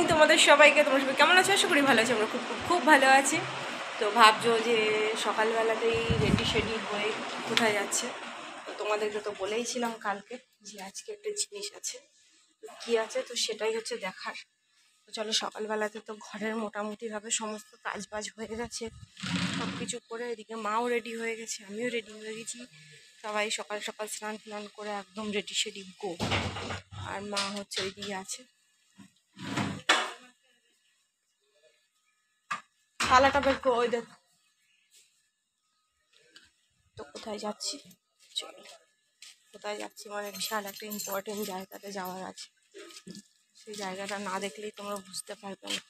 Morning তোমাদের সবাইকে। তোমরা সবাই কেমন আছো? আশা করি ভালো আছি। আমরা খুব খুব খুব ভালো আছি। তো ভাবছো যে সকালবেলাতেই রেডি শেডি হয়ে কোথায় যাচ্ছে। তো তোমাদেরকে তো বলেইছিলাম কালকে যে আজকে একটা জিনিস আছে, কি আছে তো সেটাই হচ্ছে দেখার। তো চলো, সকালবেলাতে তো ঘরের মোটামুটিভাবে সমস্ত কাজ বাজ হয়ে গেছে, সব কিছু করে এদিকে মাও রেডি হয়ে গেছে, আমিও রেডি হয়ে গেছি। সবাই সকাল সকাল স্নান ফ্নান করে একদম রেডি শেডি গো। আর মা হচ্ছে ওইদিকে আছে। থালাটা বের করে ওই দেখো। তো কোথায় যাচ্ছি, চলো কোথায় যাচ্ছি মানে বিশাল একটা ইম্পর্টেন্ট জায়গাতে যাওয়ার আছে। সেই জায়গাটা না দেখলেই তোমরা বুঝতে পারবে না।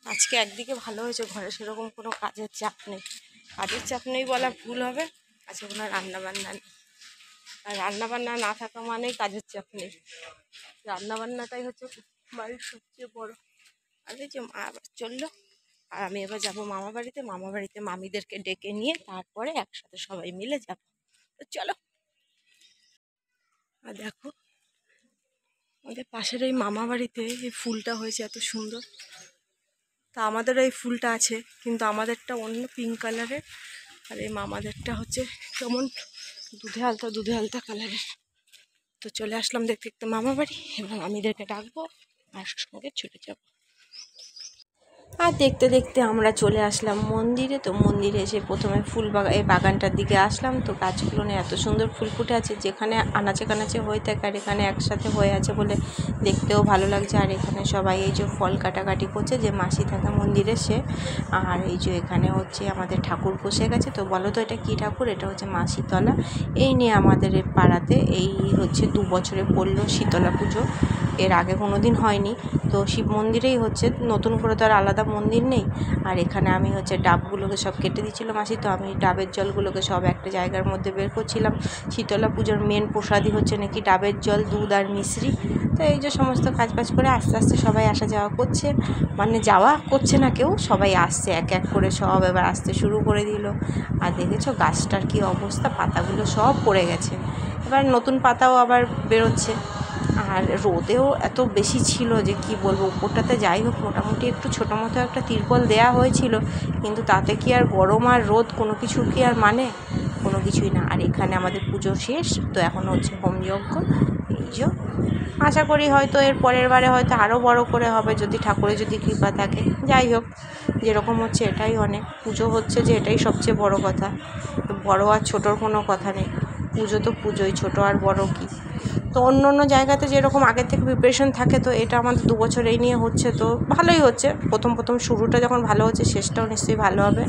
আজকে একদিকে ভালো হয়েছে, ঘরে সেরকম কোনো কাজের চাপ নেই। কাজের চাপ নেই বলা ভুল হবে, আজকে কোনো রান্নাবান্না নেই। আর রান্নাবান্না না থাকা মানেই কাজের চাপ নেই। রান্নাবান্নাটাই হচ্ছে বাড়ির সবচেয়ে বড়। আর এই যে মা আবার চললো, আর আমি এবার যাবো মামা বাড়িতে। মামা বাড়িতে মামিদেরকে ডেকে নিয়ে তারপরে একসাথে সবাই মিলে যাব। তো চলো। আর দেখো আমাদের পাশের এই মামা বাড়িতে এই ফুলটা হয়েছে এত সুন্দর। তা আমাদেরও এই ফুলটা আছে, কিন্তু আমাদেরটা অন্য পিঙ্ক কালারের, আর এই মামাদেরটা হচ্ছে কেমন দুধে আলতা কালারের। তো চলে আসলাম দেখতে দেখতে মামা বাড়ি, এবং মামিদেরকে ডাকবো আর সঙ্গে ছুটে যাবো। আর দেখতে দেখতে আমরা চলে আসলাম মন্দিরে। তো মন্দিরে এসে প্রথমে এই বাগানটার দিকে আসলাম। তো গাছগুলো নিয়ে এত সুন্দর ফুল ফুটে আছে, যেখানে আনাচে কানাচে হয়ে থাকে আর এখানে একসাথে হয়ে আছে বলে দেখতেও ভালো লাগছে। আর এখানে সবাই এই যে ফল কাটাকাটি করছে, যে মাসি থাকে মন্দিরে সে। আর এই যে এখানে হচ্ছে আমাদের ঠাকুর বসে গেছে। তো বলো তো এটা কী ঠাকুর? এটা হচ্ছে মা শীতলা। এই নিয়ে আমাদের পাড়াতে এই হচ্ছে 2 বছরে পড়লো শীতলা পুজো, এর আগে কোনো দিন হয়নি। তো শিব মন্দিরেই হচ্ছে, নতুন করে তো আর আলাদা মন্দির নেই। আর এখানে আমি হচ্ছে ডাবগুলোকে সব কেটে দিচ্ছিলো মাসি, তো আমি ডাবের জলগুলোকে সব একটা জায়গার মধ্যে বের করছিলাম। শীতলা পুজোর মেন প্রসাদই হচ্ছে নাকি ডাবের জল, দুধ আর মিশ্রি। তো এই যে সমস্ত কাজ বাজ করে আস্তে আস্তে সবাই আসা যাওয়া করছে, মানে যাওয়া করছে না কেউ, সবাই আসছে এক এক করে, সব এবার আসতে শুরু করে দিল। আর দেখেছো গাছটার কি অবস্থা, পাতাগুলো সব পড়ে গেছে, এবার নতুন পাতাও আবার বেরোচ্ছে। আর রোদেও এত বেশি ছিল যে কি বলবো। উপরটাতে যাই হোক মোটামুটি একটু ছোটো মতো একটা তিরপল দেয়া হয়েছিল, কিন্তু তাতে কি আর গরম আর রোদ কোনো কিছু কি আর মানে? কোনো কিছুই না। আর এখানে আমাদের পুজো শেষ, তো এখন হচ্ছে হোমযজ্ঞ। এই যে আশা করি হয়তো এর পরের বারে হয়তো আরও বড় করে হবে, যদি ঠাকুরের যদি কৃপা থাকে। যাই হোক, যেরকম হচ্ছে এটাই অনেক। পুজো হচ্ছে যে এটাই সবচেয়ে বড় কথা, বড় আর ছোটোর কোনো কথা নেই। পুজো তো পুজোই, ছোটো আর বড় কী। তো অন্য অন্য জায়গাতে যেরকম আগের থেকে প্রিপারেশন থাকে, তো এটা আমাদের 2 বছর এই নিয়ে হচ্ছে, তো ভালোই হচ্ছে। প্রথম শুরুটা যখন ভালো হচ্ছে, শেষটাও নিশ্চয়ই ভালো হবে।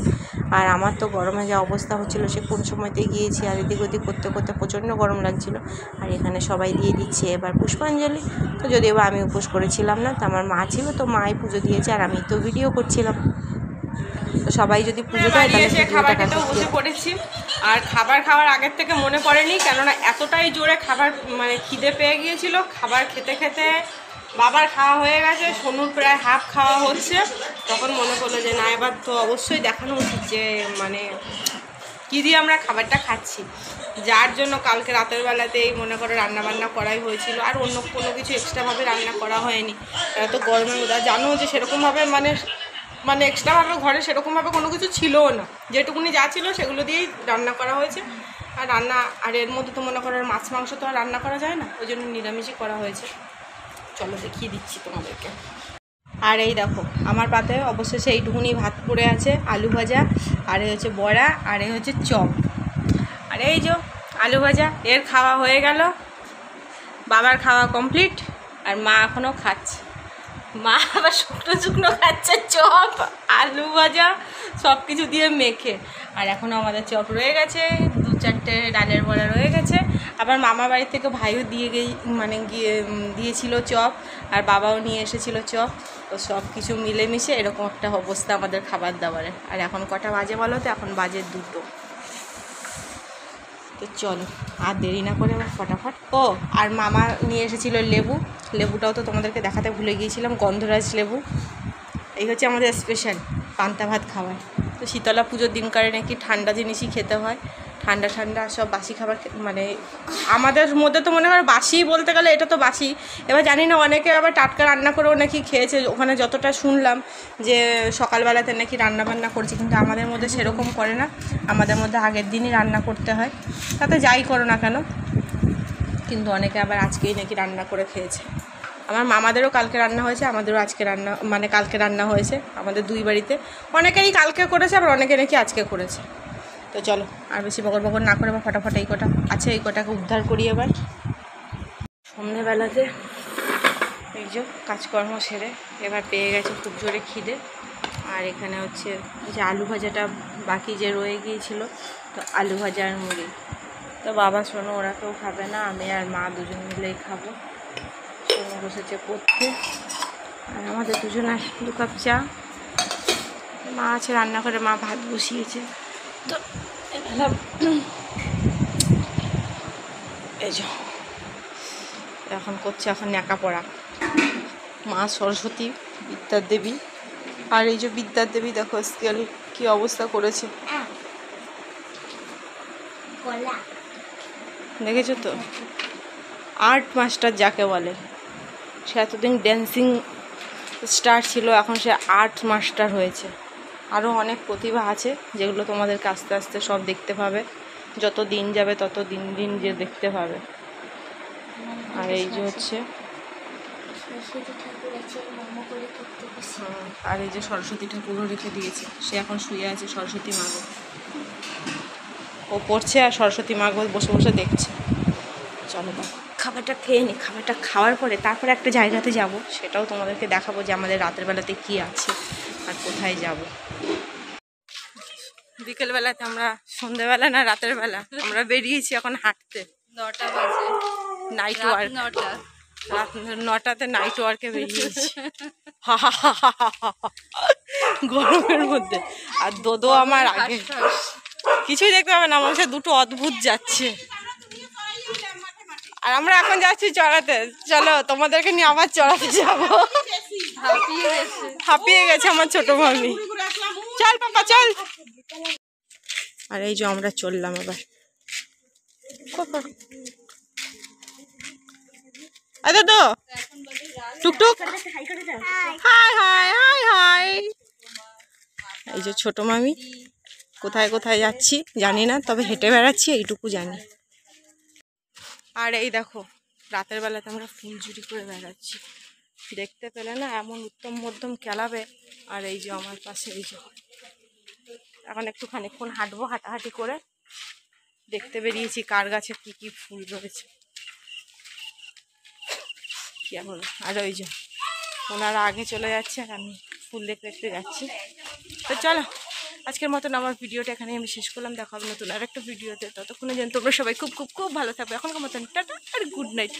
আর আমার তো গরমে যা অবস্থা হচ্ছিলো, সে কোন সময়তেই গিয়েছি, আর এদিক ওদিক করতে করতে প্রচণ্ড গরম লাগছিলো। আর এখানে সবাই দিয়ে দিচ্ছে এবার পুষ্পাঞ্জলি। তো যদিও বা আমি উপোস করেছিলাম না, তো আমার মা ছিল, তো মাই পুজো দিয়েছে, আর আমি তো ভিডিও করছিলাম। তো সবাই যদি পুজো দেয় তাহলে খাবার খেতেও বসে পড়েছি। আর খাবার খাওয়ার আগের থেকে মনে পড়েনি, কেননা এতটাই জোরে খাবার মানে খিদে পেয়ে গিয়েছিল। খাবার খেতে খেতে বাবার খাওয়া হয়ে গেছে, সোনুর প্রায় হাফ খাওয়া হচ্ছে, তখন মনে পড়লো যে না, এবার তো অবশ্যই দেখানো উচিত যে মানে কী দিয়ে আমরা খাবারটা খাচ্ছি। যার জন্য কালকে রাতের বেলাতেই মনে করো রান্নাবান্না করাই হয়েছিল, আর অন্য কোনো কিছু এক্সট্রাভাবে রান্না করা হয়নি। তো গরমের মধ্যে জানো যে সেরকমভাবে মানে এক্সট্রাভাবে ঘরে সেরকমভাবে কোনো কিছু ছিলও না, যেটুকুনি যা ছিল সেগুলো দিয়েই রান্না করা হয়েছে। আর এর মধ্যে তো মনে করো মাছ মাংস তো আর রান্না করা যায় না, ওই জন্য নিরামিষই করা হয়েছে। চলো দেখিয়ে দিচ্ছি তোমাদেরকে। আর এই দেখো আমার পাতে অবশেষে এইটুকুনি ভাত পড়ে আছে, আলু ভাজা, আর এই হচ্ছে বড়া, আর এই হচ্ছে চপ, আর এই যে আলু ভাজা। এর খাওয়া হয়ে গেল, বাবার খাওয়া কমপ্লিট, আর মা এখনও খাচ্ছে। মা আবার শুকনো খাচ্ছে চপ, আলু ভাজা সব কিছু দিয়ে মেখে। আর এখনও আমাদের চপ রয়ে গেছে, 2-4টে ডালের বড়া রয়ে গেছে। আবার মামার বাড়ি থেকে ভাইও দিয়েছিল চপ, আর বাবাও নিয়ে এসেছিল চপ। তো সব কিছু মিলেমিশে এরকম একটা অবস্থা আমাদের খাবার দাবারের। আর এখন কটা বাজে বলো তো? এখন বাজে 2টো। তো চলো আর দেরি না করে আবার ফটাফট। আর মামা নিয়ে এসেছিল লেবুটাও তো তোমাদেরকে দেখাতে ভুলে গিয়েছিলাম, গন্ধরাজ লেবু। এই হচ্ছে আমাদের স্পেশাল পান্তা ভাত খাবার। তো শীতলা পুজোর দিনকারে নাকি ঠান্ডা জিনিসই খেতে হয়, ঠান্ডা ঠান্ডা সব বাসি খাবার মানে আমাদের মধ্যে তো মনে হয় বাসি বলতে গেলে এটা তো বাসি। এবার জানি না অনেকে আবার টাটকা রান্না করেও নাকি খেয়েছে, ওখানে যতটা শুনলাম যে সকালবেলাতে নাকি রান্না বান্না করছে, কিন্তু আমাদের মধ্যে সেরকম করে না, আমাদের মধ্যে আগের দিনই রান্না করতে হয়, তাতে যাই করো না কেন। কিন্তু অনেকে আবার আজকেই নাকি রান্না করে খেয়েছে। আমার মামাদেরও কালকে রান্না হয়েছে, আমাদেরও আজকে রান্না মানে কালকে রান্না হয়েছে, আমাদের দুই বাড়িতে অনেকেরই কালকে করেছে, আবার অনেকে নাকি আজকে করেছে। তো চলো আর বেশি বকর বকর না করে বা ফটাফট এই কটা আছে এই কটাকে উদ্ধার করি। এবার সন্ধ্যেবেলাতে এই যে কাজকর্ম সেরে এবার পেয়ে গেছে খুব জোরে খিদে। আর এখানে হচ্ছে যে আলু ভাজাটা বাকি যে রয়ে গিয়েছিল, তো আলু ভাজা আর মুড়ি। তো বাবা শোনো ওরা কেউ খাবে না, আমি আর মা দুজন মিলেই খাবো। শোনো বসেছে পড়তে, আর আমাদের দুজনের 2 কাপ চা। মা আছে রান্না করে, মা ভাত বসিয়েছে। তো এই যে এখন করছে এখন ন্যাকা পড়া মা সরস্বতী বিদ্যার দেবী। আর এই যে বিদ্যার দেবী দেখো স্কেল কি অবস্থা করেছে, দেখেছো তো? আর্ট মাস্টার যাকে বলে, সে এতদিন ড্যান্সিং স্টার ছিল, এখন সে আর্ট মাস্টার হয়েছে। আরও অনেক প্রতিভা আছে যেগুলো তোমাদেরকে আস্তে আস্তে সব দেখতে পাবে, যত দিন যাবে তত দিন দিন যে দেখতে পাবে। আর এই যে হচ্ছে আর এই যে সরস্বতী ঠাকুরও রেখে দিয়েছে, সে এখন শুয়ে আছে সরস্বতী মাগো, ও পড়ছে আর সরস্বতী মাগো বসে বসে দেখছে। চলো খাবারটা খেয়ে নি, খাবারটা খাওয়ার পরে তারপরে একটা জায়গাতে যাব, সেটাও তোমাদেরকে দেখাবো যে আমাদের রাতের বেলাতে কি আছে আর কোথায় যাব। বিকেলবেলাতে আমরা, সন্ধ্যেবেলা না রাতের বেলা আমরা বেরিয়েছি এখন হাঁটতে। 9টা বাজে, নাইট ওয়ার্ক, 9টা। রাত 9টাতে নাইট ওয়ার্কে বেরিয়েছি গরমের মধ্যে। আর দোদো আমার আগে কিছুই দেখতে পাবে না, আমার সাথে দুটো অদ্ভুত যাচ্ছে। আর আমরা এখন যাচ্ছি চড়াতে, চলো তোমাদেরকে নিয়ে আবার চড়াতে যাবো। হাঁপিয়ে গেছে আমার ছোট মামি, চল পাপা চল। আর এই যে আমরা চললাম আবার, তো টুকটুক হাই হাই হাই হাই। এই যে ছোট মামি, কোথায় কোথায় যাচ্ছি জানি না, তবে হেঁটে বেড়াচ্ছি এইটুকু জানি। আর এই দেখো রাতের বেলাতে আমরা ফুল চুরি করে বেড়াচ্ছি, দেখতে পেলে না এমন উত্তম মধ্যম খেলাবে। আর এই যে আমার পাশে এই যে এখন একটু খানিকক্ষণ হাঁটবো, হাঁটাহাঁটি করে দেখতে বেরিয়েছি কার গাছে কি কি ফুল রয়েছে কেমন। আর ওই যে ওনারা আগে চলে যাচ্ছে আর আমি ফুল দেখতে দেখতে যাচ্ছি। তো চলো আজকের মতন আমার ভিডিওটা এখানে আমি শেষ করলাম, দেখা হবে নতুন আর একটা ভিডিওতে। ততক্ষণে যেন তোমরা সবাই খুব খুব খুব ভালো থাকবে। এখনকার মতন টাটা আর গুড নাইট।